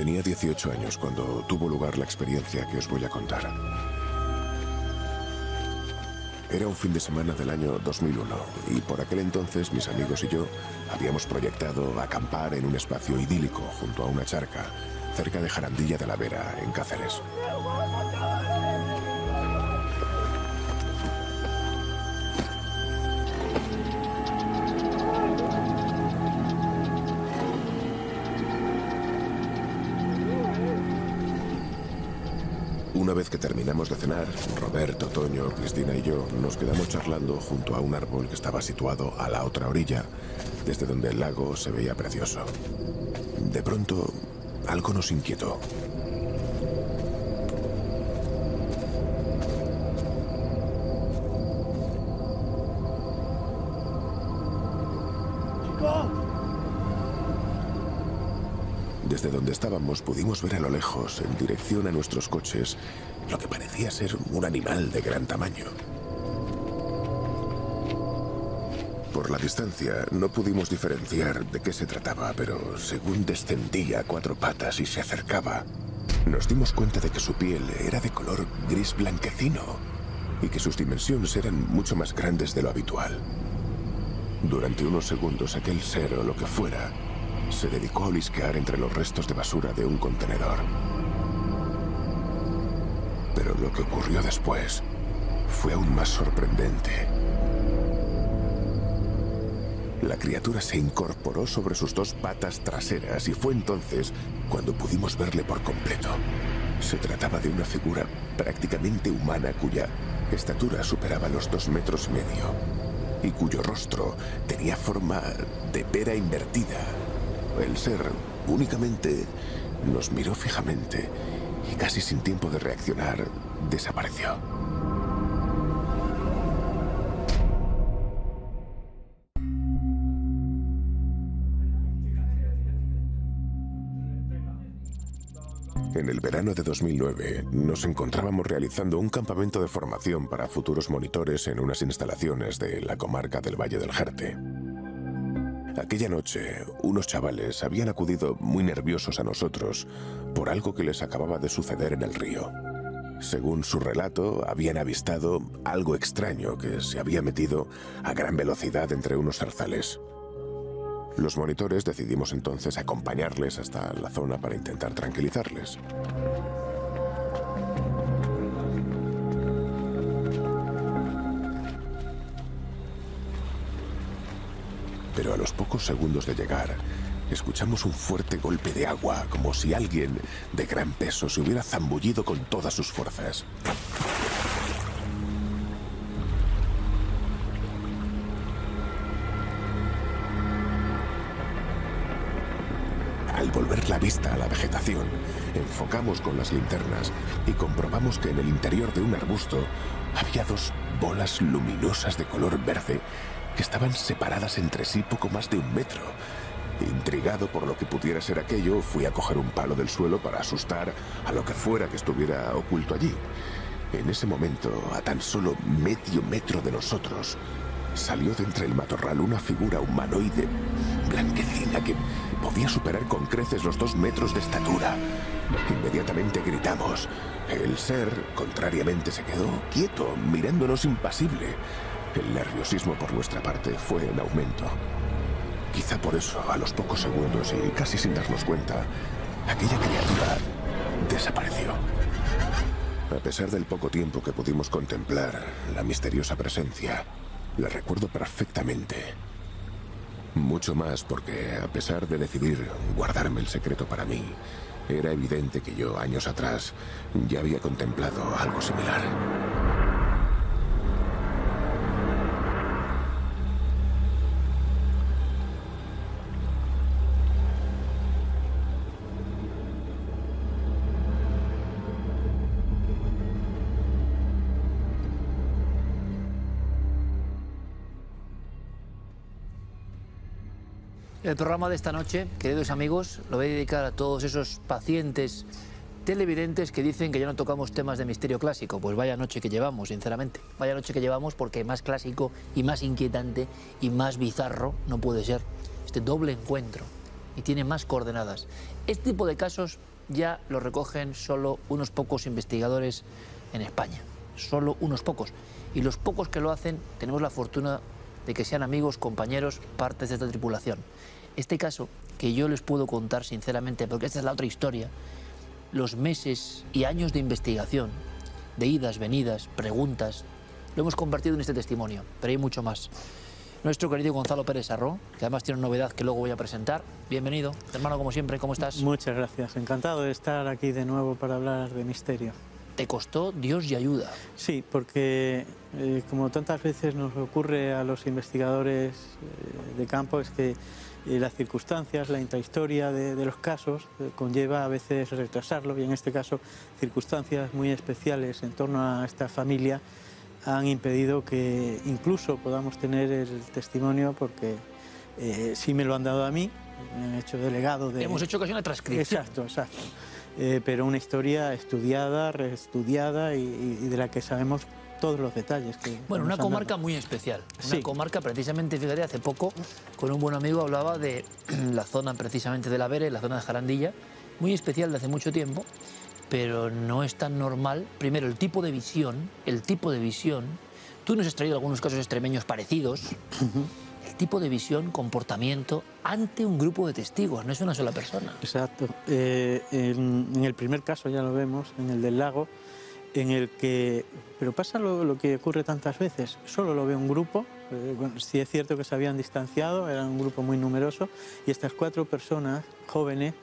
Tenía 18 años cuando tuvo lugar la experiencia que os voy a contar. Era un fin de semana del año 2001 y por aquel entonces mis amigos y yo habíamos proyectado acampar en un espacio idílico junto a una charca cerca de Jarandilla de la Vera, en Cáceres. Una vez que terminamos de cenar, Roberto, Toño, Cristina y yo nos quedamos charlando junto a un árbol que estaba situado a la otra orilla, desde donde el lago se veía precioso. De pronto, algo nos inquietó. Desde donde estábamos pudimos ver a lo lejos, en dirección a nuestros coches, lo que parecía ser un animal de gran tamaño. Por la distancia no pudimos diferenciar de qué se trataba, pero según descendía a 4 patas y se acercaba, nos dimos cuenta de que su piel era de color gris blanquecino y que sus dimensiones eran mucho más grandes de lo habitual. Durante unos segundos aquel ser o lo que fuera se dedicó a olisquear entre los restos de basura de un contenedor. Pero lo que ocurrió después fue aún más sorprendente. La criatura se incorporó sobre sus 2 patas traseras y fue entonces cuando pudimos verle por completo. Se trataba de una figura prácticamente humana cuya estatura superaba los 2,5 metros y cuyo rostro tenía forma de pera invertida. El ser únicamente nos miró fijamente y casi sin tiempo de reaccionar, desapareció. En el verano de 2009 nos encontrábamos realizando un campamento de formación para futuros monitores en unas instalaciones de la comarca del Valle del Jerte. Aquella noche, unos chavales habían acudido muy nerviosos a nosotros por algo que les acababa de suceder en el río. Según su relato, habían avistado algo extraño que se había metido a gran velocidad entre unos zarzales. Los monitores decidimos entonces acompañarles hasta la zona para intentar tranquilizarles. Pero a los pocos segundos de llegar, escuchamos un fuerte golpe de agua, como si alguien de gran peso se hubiera zambullido con todas sus fuerzas. Al volver la vista a la vegetación, enfocamos con las linternas y comprobamos que en el interior de un arbusto había 2 bolas luminosas de color verde que estaban separadas entre sí poco más de 1 metro. Intrigado por lo que pudiera ser aquello, fui a coger un palo del suelo para asustar a lo que fuera que estuviera oculto allí. En ese momento, a tan solo medio metro de nosotros, salió de entre el matorral una figura humanoide blanquecina que podía superar con creces los 2 metros de estatura. Inmediatamente gritamos. El ser, contrariamente, se quedó quieto, mirándonos impasible. El nerviosismo por nuestra parte fue en aumento. Quizá por eso, a los pocos segundos y casi sin darnos cuenta, aquella criatura desapareció. A pesar del poco tiempo que pudimos contemplar la misteriosa presencia, la recuerdo perfectamente. Mucho más porque, a pesar de decidir guardarme el secreto para mí, era evidente que yo, años atrás, ya había contemplado algo similar. El programa de esta noche, queridos amigos, lo voy a dedicar a todos esos pacientes televidentes que dicen que ya no tocamos temas de misterio clásico. Pues vaya noche que llevamos, sinceramente. Vaya noche que llevamos, porque más clásico y más inquietante y más bizarro no puede ser este doble encuentro. Y tiene más coordenadas. Este tipo de casos ya lo recogen solo unos pocos investigadores en España, solo unos pocos. Y los pocos que lo hacen tenemos la fortuna de que sean amigos, compañeros, partes de esta tripulación. Este caso, que yo les puedo contar sinceramente, porque esta es la otra historia, los meses y años de investigación, de idas, venidas, preguntas, lo hemos convertido en este testimonio, pero hay mucho más. Nuestro querido Gonzalo Pérez Sarró, que además tiene una novedad que luego voy a presentar. Bienvenido, hermano, como siempre, ¿cómo estás? Muchas gracias, encantado de estar aquí de nuevo para hablar de misterio. Te costó Dios y ayuda. Sí, porque como tantas veces nos ocurre a los investigadores de campo, es que las circunstancias, la intrahistoria de los casos conlleva a veces retrasarlo, y en este caso circunstancias muy especiales en torno a esta familia han impedido que incluso podamos tener el testimonio, porque sí me lo han dado a mí, me han hecho delegado de... Hemos hecho casi una transcripción. Exacto, exacto. Pero una historia estudiada, reestudiada y de la que sabemos todos los detalles. Bueno, una comarca muy especial. Una comarca, precisamente, fíjate, hace poco con un buen amigo hablaba de la zona precisamente de la Vera, la zona de Jarandilla, muy especial de hace mucho tiempo, pero no es tan normal. Primero, el tipo de visión, tú nos has traído algunos casos extremeños parecidos, el tipo de visión, comportamiento ante un grupo de testigos, no es una sola persona. Exacto. En el primer caso ya lo vemos, en el del lago, en el que, pero pasa lo que ocurre tantas veces, solo lo ve un grupo, bueno, sí es cierto que se habían distanciado, era un grupo muy numeroso, y estas 4 personas jóvenes,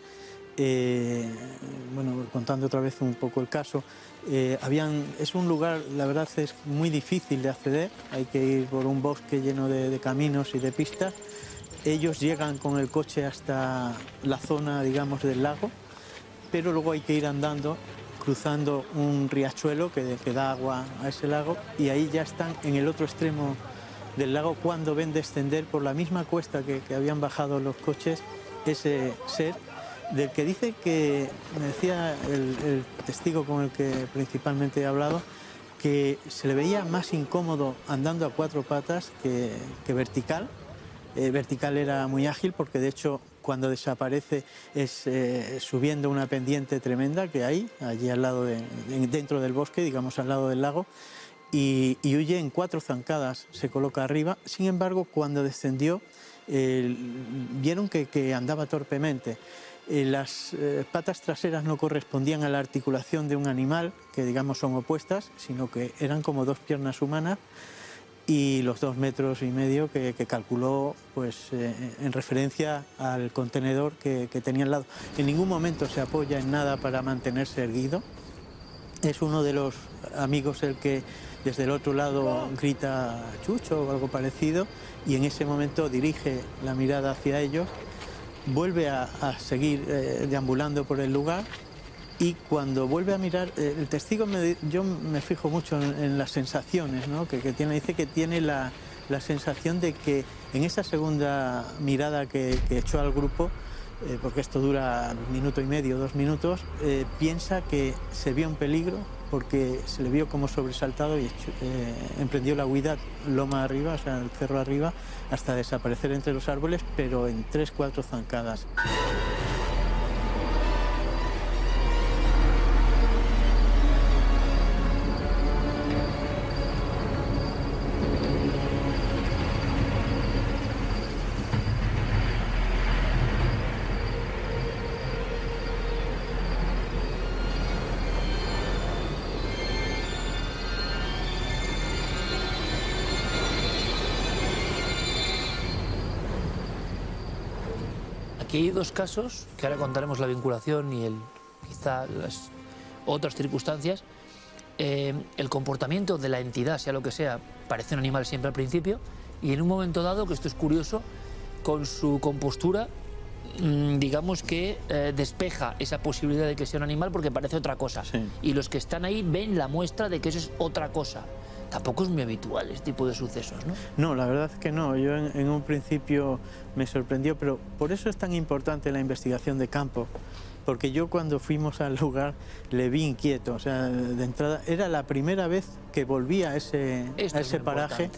bueno, contando otra vez un poco el caso, es un lugar, la verdad es muy difícil de acceder, hay que ir por un bosque lleno de caminos y de pistas. Ellos llegan con el coche hasta la zona, digamos, del lago, pero luego hay que ir andando, cruzando un riachuelo que da agua a ese lago, y ahí ya están en el otro extremo del lago cuando ven descender por la misma cuesta que habían bajado los coches ese ser, del que dice que, me decía el testigo con el que principalmente he hablado, que se le veía más incómodo andando a 4 patas que vertical. Vertical era muy ágil, porque de hecho cuando desaparece es subiendo una pendiente tremenda que hay allí al lado dentro del bosque, digamos al lado del lago, y huye en 4 zancadas, se coloca arriba. Sin embargo, cuando descendió vieron que andaba torpemente. Las patas traseras no correspondían a la articulación de un animal, que digamos son opuestas, sino que eran como 2 piernas humanas, y los 2,5 metros que calculó, pues en referencia al contenedor que tenía al lado. En ningún momento se apoya en nada para mantenerse erguido. Es uno de los amigos el que desde el otro lado grita "Chucho" o algo parecido, y en ese momento dirige la mirada hacia ellos, vuelve a seguir deambulando por el lugar, y cuando vuelve a mirar, el testigo, yo me fijo mucho en las sensaciones, ¿no?, que tiene. Dice que tiene la sensación de que en esa segunda mirada que echó al grupo, porque esto dura 1,5 minutos, 2 minutos, piensa que se vio en peligro, porque se le vio como sobresaltado y emprendió la huida loma arriba, o sea, el cerro arriba, hasta desaparecer entre los árboles, pero en 3-4 zancadas. Aquí hay 2 casos, que ahora contaremos la vinculación y quizá las otras circunstancias. El comportamiento de la entidad, sea lo que sea, parece un animal siempre al principio, y en un momento dado, que esto es curioso, con su compostura, digamos que despeja esa posibilidad de que sea un animal, porque parece otra cosa. Sí. Y los que están ahí ven la muestra de que eso es otra cosa. Tampoco es muy habitual este tipo de sucesos, ¿no? No, la verdad es que no. Yo en un principio me sorprendió, pero por eso es tan importante la investigación de campo, porque yo cuando fuimos al lugar le vi inquieto. O sea, de entrada era la primera vez que volvía a ese paraje.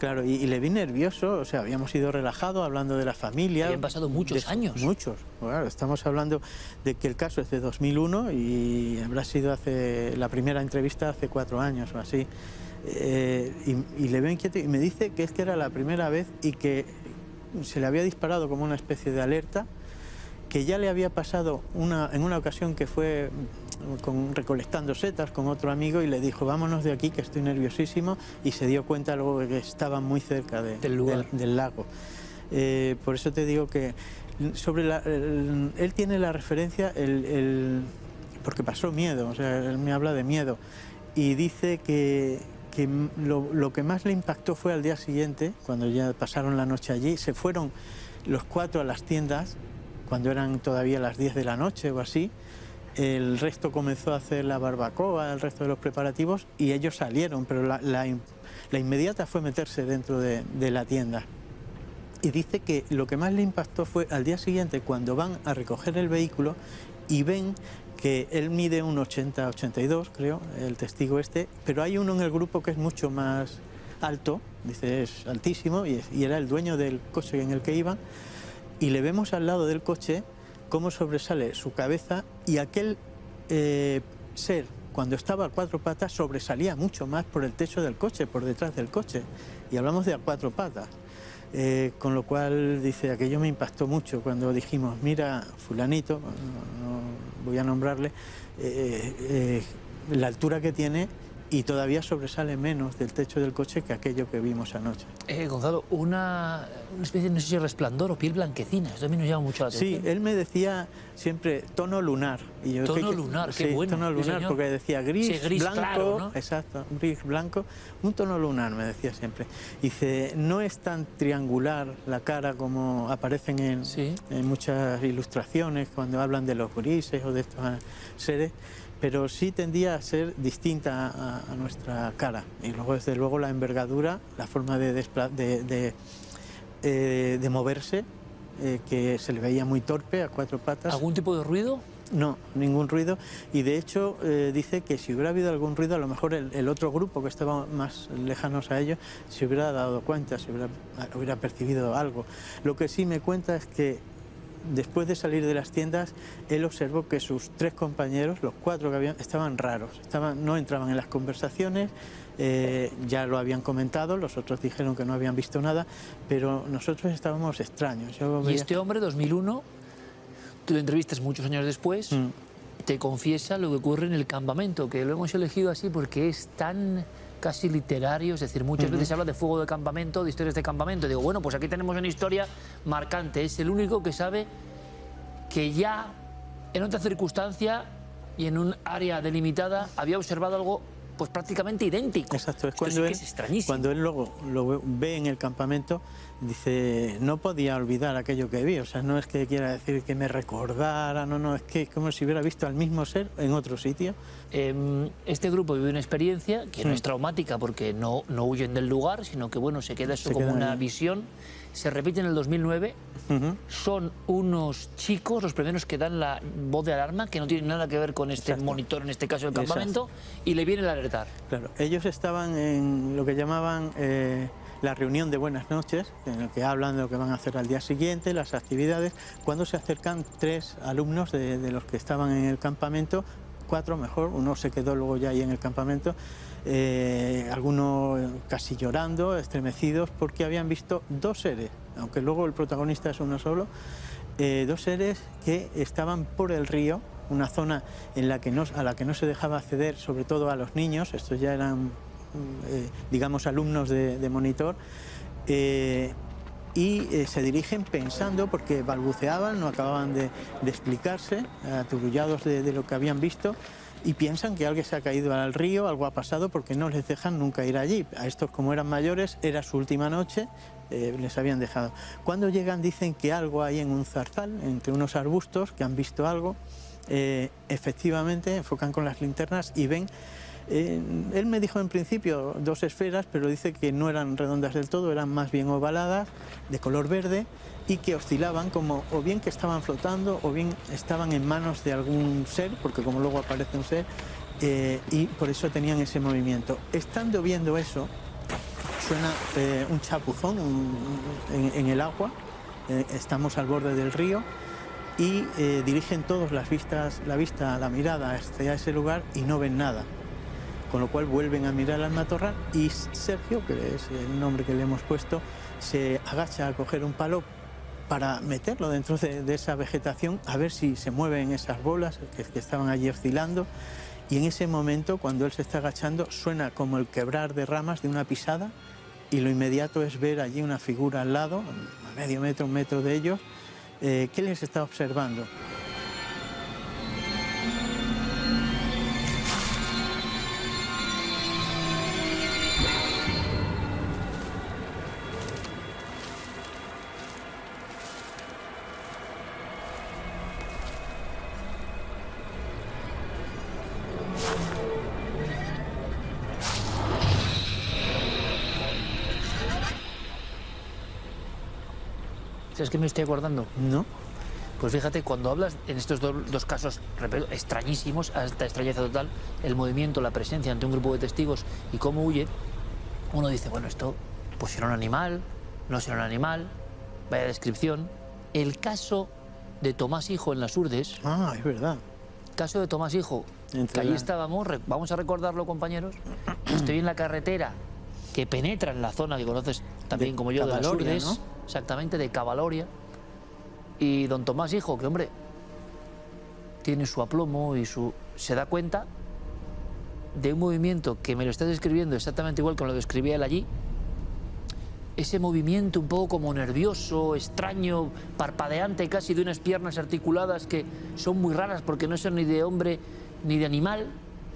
Claro, y le vi nervioso, o sea, habíamos ido relajados hablando de la familia. Habían pasado muchos años. Muchos, claro, estamos hablando de que el caso es de 2001 y habrá sido la primera entrevista hace 4 años o así. Y le veo inquieto y me dice que es que era la primera vez y que se le había disparado como una especie de alerta, que ya le había pasado en una ocasión que fue recolectando setas con otro amigo y le dijo vámonos de aquí que estoy nerviosísimo, y se dio cuenta luego de que estaba muy cerca del lago. Por eso te digo que sobre él tiene la referencia, porque pasó miedo, o sea, él me habla de miedo y dice que lo que más le impactó fue al día siguiente, cuando ya pasaron la noche allí, se fueron los 4 a las tiendas, cuando eran todavía las 10 de la noche o así. El resto comenzó a hacer la barbacoa, el resto de los preparativos, y ellos salieron, pero la inmediata fue meterse dentro de la tienda. Y dice que lo que más le impactó fue al día siguiente, cuando van a recoger el vehículo y ven que él mide un 80-82, creo, el testigo este, pero hay uno en el grupo que es mucho más alto, dice es altísimo, y era el dueño del coche en el que iban, y le vemos al lado del coche cómo sobresale su cabeza, y aquel ser, cuando estaba a 4 patas, sobresalía mucho más por el techo del coche, por detrás del coche, y hablamos de a 4 patas. Con lo cual, dice, aquello me impactó mucho cuando dijimos, mira, fulanito, no voy a nombrarle, la altura que tiene, y todavía sobresale menos del techo del coche que aquello que vimos anoche. Gonzalo, una especie, no sé si resplandor o piel blanquecina, eso también nos llama mucho la atención. Sí, él me decía siempre tono lunar. Y yo, tono lunar, qué sí, bueno. Tono lunar, sí, porque decía gris, sí, gris blanco, claro, ¿no? Exacto, gris, blanco, un tono lunar, me decía siempre. Dice, no es tan triangular la cara como aparecen en muchas ilustraciones cuando hablan de los grises o de estos seres, pero sí tendía a ser distinta a nuestra cara. Y luego, desde luego, la envergadura, la forma de moverse, que se le veía muy torpe, a 4 patas. ¿Algún tipo de ruido? No, ningún ruido. Y de hecho dice que si hubiera habido algún ruido, a lo mejor el otro grupo que estaba más lejanos a ellos se hubiera dado cuenta, hubiera percibido algo. Lo que sí me cuenta es que después de salir de las tiendas, él observó que sus 3 compañeros, los 4 que habían, estaban raros, no entraban en las conversaciones, ya lo habían comentado, los otros dijeron que no habían visto nada, pero nosotros estábamos extraños. Y este hombre, 2001, tú lo entrevistas muchos años después, te confiesa lo que ocurre en el campamento, que lo hemos elegido así porque es tan casi literario, es decir, muchas veces se habla de fuego de campamento, de historias de campamento. Digo, bueno, pues aquí tenemos una historia marcante. Es el único que sabe que ya en otra circunstancia y en un área delimitada había observado algo pues prácticamente idéntico. Exacto, es cuando es extrañísimo. Cuando él luego lo ve en el campamento, dice, no podía olvidar aquello que vi, o sea, no es que quiera decir que me recordara, no, es que es como si hubiera visto al mismo ser en otro sitio. Este grupo vive una experiencia que no es traumática porque no huyen del lugar, sino que bueno, se queda eso como una visión. Se repite en el 2009, son unos chicos, los primeros que dan la voz de alarma, que no tienen nada que ver con este monitor, en este caso del campamento, y le vienen a alertar. Claro, ellos estaban en lo que llamaban la reunión de buenas noches, en el que hablan de lo que van a hacer al día siguiente, las actividades, cuando se acercan 3 alumnos de los que estaban en el campamento, 4 mejor, uno se quedó luego ya ahí en el campamento, algunos casi llorando, estremecidos, porque habían visto 2 seres, aunque luego el protagonista es uno solo, 2 seres que estaban por el río, una zona en la que a la que no se dejaba acceder, sobre todo a los niños, estos ya eran, digamos, alumnos de monitor, y se dirigen pensando, porque balbuceaban, no acababan de explicarse, aturullados de lo que habían visto, y piensan que alguien se ha caído al río, algo ha pasado, porque no les dejan nunca ir allí. A estos, como eran mayores, era su última noche, les habían dejado. Cuando llegan dicen que algo hay en un zarzal, entre unos arbustos, que han visto algo. Efectivamente, enfocan con las linternas y ven... él me dijo en principio 2 esferas, pero dice que no eran redondas del todo, eran más bien ovaladas, de color verde, y que oscilaban como o bien que estaban flotando o bien estaban en manos de algún ser, porque como luego aparece un ser, y por eso tenían ese movimiento. Estando viendo eso, suena un chapuzón en el agua, estamos al borde del río y dirigen todos la mirada hacia ese lugar y no ven nada. Con lo cual vuelven a mirar al matorral y Sergio, que es el nombre que le hemos puesto, se agacha a coger un palo para meterlo dentro de esa vegetación a ver si se mueven esas bolas que estaban allí oscilando. Y en ese momento, cuando él se está agachando, suena como el quebrar de ramas de una pisada y lo inmediato es ver allí una figura al lado, a medio metro, un metro de ellos, que les está observando. ¿Sabes qué me estoy acordando? ¿No? Pues fíjate, cuando hablas en estos dos casos extrañísimos, hasta extrañeza total, el movimiento, la presencia ante un grupo de testigos y cómo huye, uno dice, bueno, esto pues será un animal, no será un animal, vaya descripción. El caso de Tomás Hijo en Las Hurdes... Ah, es verdad. Caso de Tomás Hijo, que allí estábamos, vamos a recordarlo, compañeros, estoy en la carretera que penetra en la zona que conoces también como yo, de Las Hurdes, ¿no? Exactamente, de Cavaloria. Y don Tomás Hijo, que hombre, tiene su aplomo y se da cuenta de un movimiento que me lo está describiendo exactamente igual que lo describía él allí. Ese movimiento un poco como nervioso, extraño, parpadeante casi, de unas piernas articuladas que son muy raras porque no son ni de hombre ni de animal,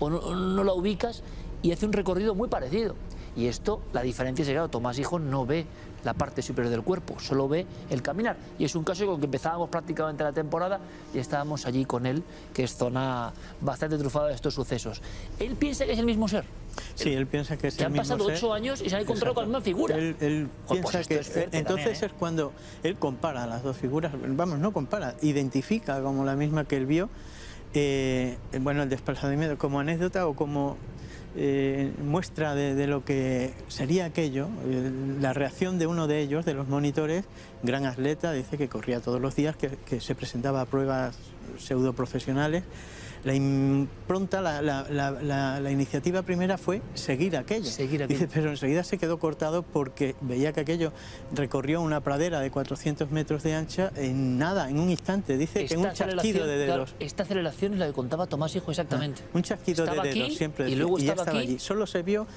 o no la ubicas, y hace un recorrido muy parecido. Y esto, la diferencia es que, claro, Tomás Hijo no ve la parte superior del cuerpo, solo ve el caminar. Y es un caso con el que empezábamos prácticamente la temporada y estábamos allí con él, que es zona bastante trufada de estos sucesos. Él piensa que es el mismo ser. Sí, él piensa que es el mismo ser. Que han pasado 8 años y se han encontrado con la misma figura. Él piensa que... Entonces es cuando él compara las dos figuras, vamos, no compara, identifica como la misma que él vio, bueno, el desplazamiento como anécdota o como... muestra de lo que sería aquello, la reacción de uno de ellos, de los monitores, gran atleta, dice que corría todos los días, que se presentaba a pruebas pseudoprofesionales. La impronta, la iniciativa primera fue seguir aquello. Dice, pero enseguida se quedó cortado porque veía que aquello recorrió una pradera de 400 metros de ancha en nada, en un instante. Dice que en un chasquido de dedos. Claro, esta aceleración es la que contaba Tomás Hijo exactamente. Un chasquido de dedos, siempre. Y luego estaba aquí. Allí. Solo se vio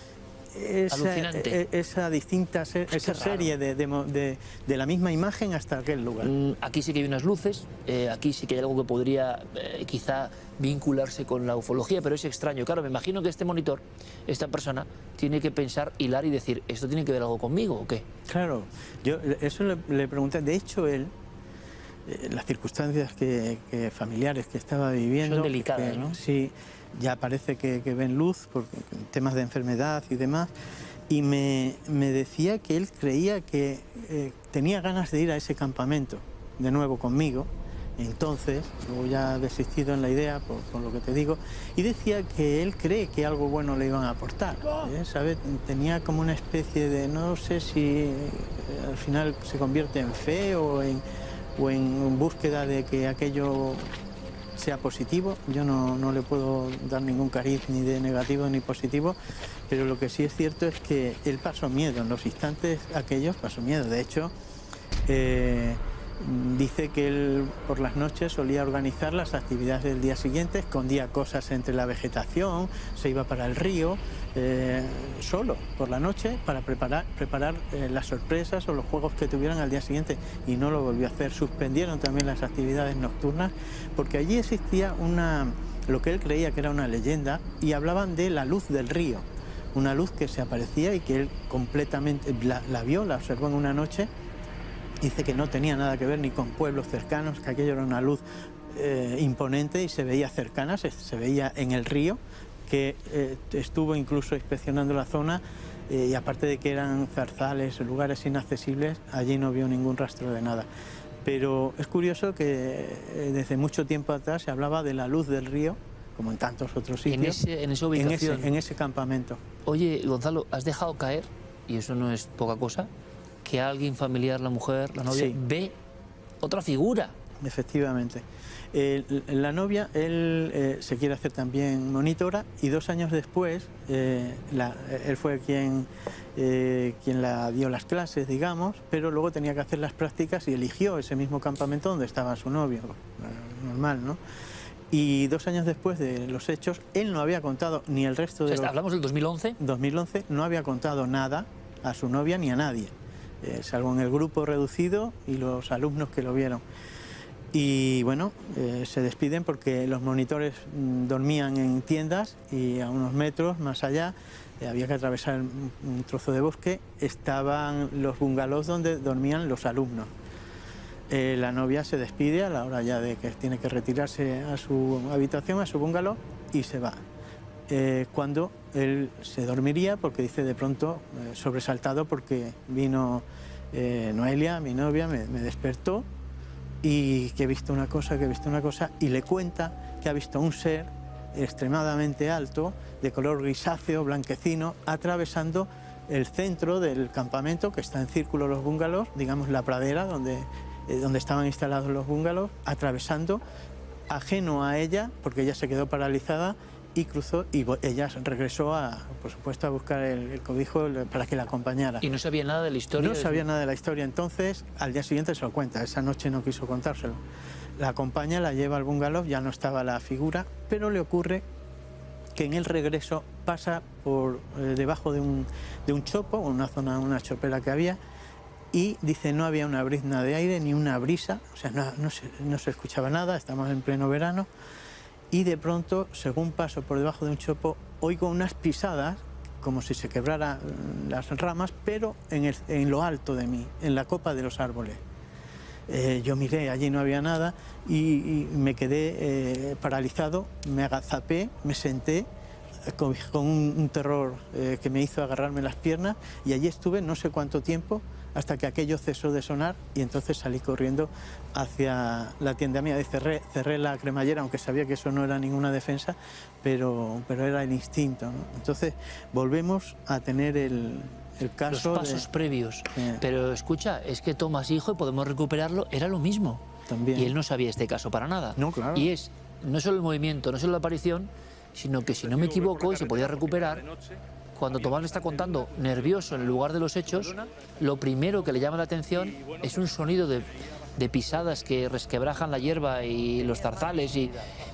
esa distinta serie de la misma imagen hasta aquel lugar. Aquí sí que hay unas luces, aquí sí que hay algo que podría quizá vincularse con la ufología, pero es extraño. Claro, me imagino que este monitor, esta persona, tiene que pensar, hilar y decir, ¿esto tiene que ver algo conmigo o qué? Claro, yo eso le pregunté. De hecho, él, las circunstancias familiares que estaba viviendo... Son delicadas, ¿no? Sí, ya parece que ven luz por temas de enfermedad y demás, y me decía que él creía que tenía ganas de ir a ese campamento de nuevo conmigo. Entonces, luego ya ha desistido en la idea, por lo que te digo, y decía que él cree que algo bueno le iban a aportar, ¿sabes? Tenía como una especie de, no sé si al final se convierte en fe o en búsqueda de que aquello sea positivo. Yo no le puedo dar ningún cariz ni de negativo ni positivo, pero lo que sí es cierto es que él pasó miedo, en los instantes aquellos pasó miedo. De hecho, dice que él por las noches solía organizar las actividades del día siguiente, escondía cosas entre la vegetación, se iba para el río, solo por la noche para preparar las sorpresas o los juegos que tuvieran al día siguiente, y no lo volvió a hacer. Suspendieron también las actividades nocturnas porque allí existía lo que él creía que era una leyenda, y hablaban de la luz del río, una luz que se aparecía y que él completamente la vio, la observó en una noche. Dice que no tenía nada que ver ni con pueblos cercanos, que aquello era una luz imponente y se veía cercana, se veía en el río, que estuvo incluso inspeccionando la zona, y aparte de que eran zarzales, lugares inaccesibles, allí no vio ningún rastro de nada. Pero es curioso que desde mucho tiempo atrás se hablaba de la luz del río, como en tantos otros sitios, en esa ubicación, en ese campamento. Oye, Gonzalo, has dejado caer y eso no es poca cosa, que alguien familiar, la mujer, la novia, Sí. ve otra figura. Efectivamente. La novia, él se quiere hacer también monitora y 2 años después, él fue quien la dio las clases, digamos, pero luego tenía que hacer las prácticas y eligió ese mismo campamento donde estaba su novio, normal, ¿no? Y 2 años después de los hechos, él no había contado ni el resto de ¿Hablamos del 2011? 2011, no había contado nada a su novia ni a nadie, salvo en el grupo reducido y los alumnos que lo vieron. Y bueno, se despiden porque los monitores dormían en tiendas y a unos metros más allá había que atravesar un trozo de bosque, estaban los bungalows donde dormían los alumnos. La novia se despide a la hora ya de que tiene que retirarse a su habitación, a su bungalow, y se va. Cuando él se dormiría, porque dice de pronto, sobresaltado, porque vino Noelia, mi novia, me despertó y que he visto una cosa, y le cuenta que ha visto un ser extremadamente alto, de color grisáceo, blanquecino, atravesando el centro del campamento, que está en círculo los bungalows, digamos la pradera donde estaban instalados los bungalows, atravesando, ajeno a ella, porque ella se quedó paralizada y cruzó, y ella regresó, por supuesto, a buscar el cobijo para que la acompañara. ¿Y no sabía nada de la historia? No sabía nada de la historia, entonces al día siguiente se lo cuenta, esa noche no quiso contárselo. La acompaña, la lleva al bungalow, ya no estaba la figura, pero le ocurre que en el regreso pasa por debajo de un chopo, una chopera que había, y dice no había una brizna de aire ni una brisa, o sea, no se escuchaba nada, estamos en pleno verano, y de pronto, según paso por debajo de un chopo, oigo unas pisadas, como si se quebraran las ramas, pero en lo alto de mí, en la copa de los árboles. Yo miré, allí no había nada y me quedé paralizado, me agazapé, me senté con un terror que me hizo agarrarme las piernas y allí estuve no sé cuánto tiempo hasta que aquello cesó de sonar y entonces salí corriendo hacia la tienda mía. Cerré la cremallera, aunque sabía que eso no era ninguna defensa, pero era el instinto, ¿no? Entonces volvemos a tener el caso, los pasos previos. Pero escucha, es que Tomás, hijo, y podemos recuperarlo, era lo mismo. También. Y él no sabía este caso para nada. No, claro. Y es no solo el movimiento, no solo la aparición, sino que, si no me equivoco, y se podía recuperar, cuando Tomás le está contando, nervioso en el lugar de los hechos, lo primero que le llama la atención es un sonido de pisadas que resquebrajan la hierba y los zarzales y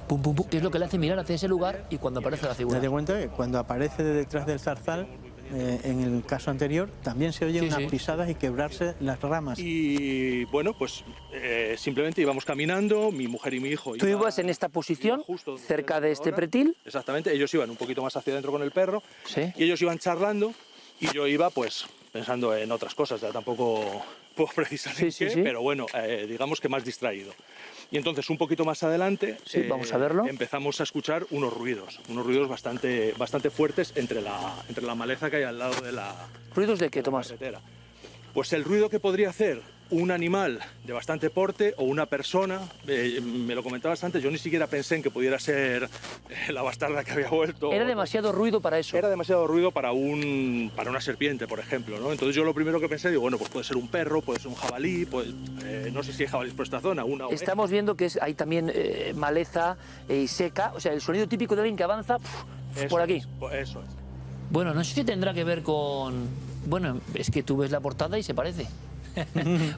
pum, pum, pum, que es lo que le hace mirar hacia ese lugar y cuando aparece la figura. Date cuenta que cuando aparece de detrás del zarzal, en el caso anterior, también se oyen unas pisadas y quebrarse las ramas. Y bueno, pues simplemente íbamos caminando, mi mujer y mi hijo. Tú ibas en esta posición, cerca de este pretil. Exactamente, ellos iban un poquito más hacia adentro con el perro, y ellos iban charlando y yo iba pues pensando en otras cosas, ya tampoco puedo precisar en qué, pero bueno, digamos que más distraído. Y entonces un poquito más adelante vamos a verlo. Empezamos a escuchar unos ruidos bastante fuertes entre la maleza que hay al lado de la ¿Ruidos de qué, Tomás? carretera. Pues el ruido que podría hacer un animal de bastante porte o una persona, me lo comentabas antes, yo ni siquiera pensé en que pudiera ser la bastarda que había vuelto. Era demasiado ruido para eso. Era demasiado ruido para una serpiente, por ejemplo, ¿no? Entonces yo lo primero que pensé, digo, bueno, pues puede ser un perro, puede ser un jabalí, no sé si hay jabalíes por esta zona, una oveja. Estamos viendo que hay también maleza y seca, o sea, el sonido típico de alguien que avanza por aquí. Eso es. Bueno, no sé si tendrá que ver con... Bueno, es que tú ves la portada y se parece.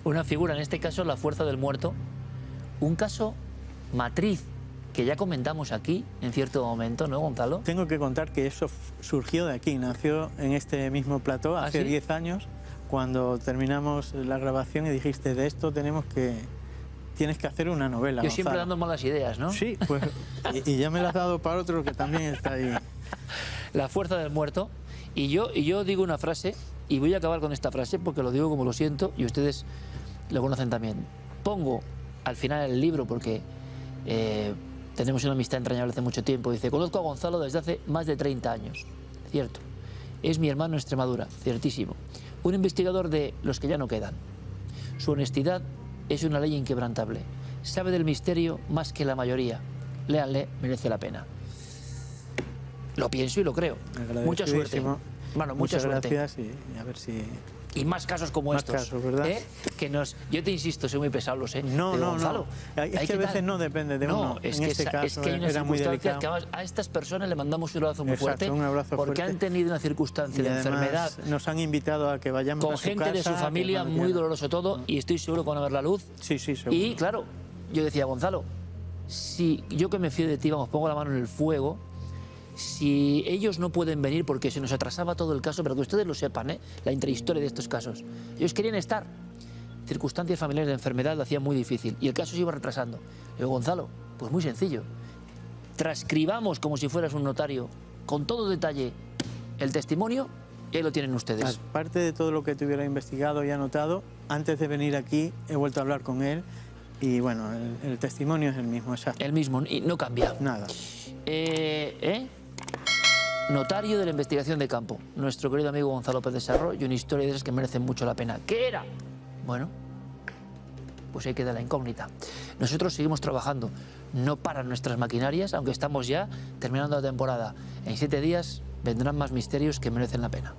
Una figura, en este caso la fuerza del muerto. Un caso matriz que ya comentamos aquí en cierto momento, ¿no, Gonzalo? Tengo que contar que eso surgió de aquí, nació en este mismo plató hace 10 años, cuando terminamos la grabación y dijiste, de esto tienes que hacer una novela. Yo Gonzalo. siempre dando malas ideas, ¿no? Sí, pues, y ya me lo has dado para otro que también está ahí. La fuerza del muerto. Y yo digo una frase, y voy a acabar con esta frase porque lo digo como lo siento y ustedes lo conocen también. Pongo al final el libro porque tenemos una amistad entrañable hace mucho tiempo. Dice, conozco a Gonzalo desde hace más de 30 años. Cierto. Es mi hermano en Extremadura. Ciertísimo. Un investigador de los que ya no quedan. Su honestidad es una ley inquebrantable. Sabe del misterio más que la mayoría. Léanle, merece la pena. Lo pienso y lo creo. Mucha suerte. Bueno, muchas gracias y a ver si... Y más casos como más estos. Casos, ¿verdad? Yo te insisto, soy muy pesado, lo sé. No, Gonzalo, es que a veces no depende de uno. Es en que, este caso es que hay una era muy circunstancia delicado. que a estas personas le mandamos un abrazo muy Exacto, fuerte. un abrazo porque fuerte. han tenido una circunstancia de enfermedad. Nos han invitado a que vayamos con a su gente casa, de su familia, muy doloroso todo, y estoy seguro que van a ver la luz. Sí, sí, seguro. Y claro, yo decía, Gonzalo, si yo que me fío de ti, vamos, pongo la mano en el fuego. Si ellos no pueden venir porque se nos atrasaba todo el caso, pero que ustedes lo sepan, la intrahistoria de estos casos. Ellos querían estar. Circunstancias familiares de enfermedad lo hacían muy difícil y el caso se iba retrasando. Le digo, Gonzalo, pues muy sencillo. Transcribamos como si fueras un notario, con todo detalle, el testimonio y ahí lo tienen ustedes. Aparte de todo lo que tuviera investigado y anotado, antes de venir aquí he vuelto a hablar con él y bueno, el testimonio es el mismo, exacto. El mismo, y no cambia. Nada. Notario de la investigación de campo, nuestro querido amigo Gonzalo Pérez Sarro, y una historia de esas que merecen mucho la pena. ¿Qué era? Bueno, pues ahí queda la incógnita. Nosotros seguimos trabajando, no paran nuestras maquinarias, aunque estamos ya terminando la temporada. En 7 días vendrán más misterios que merecen la pena.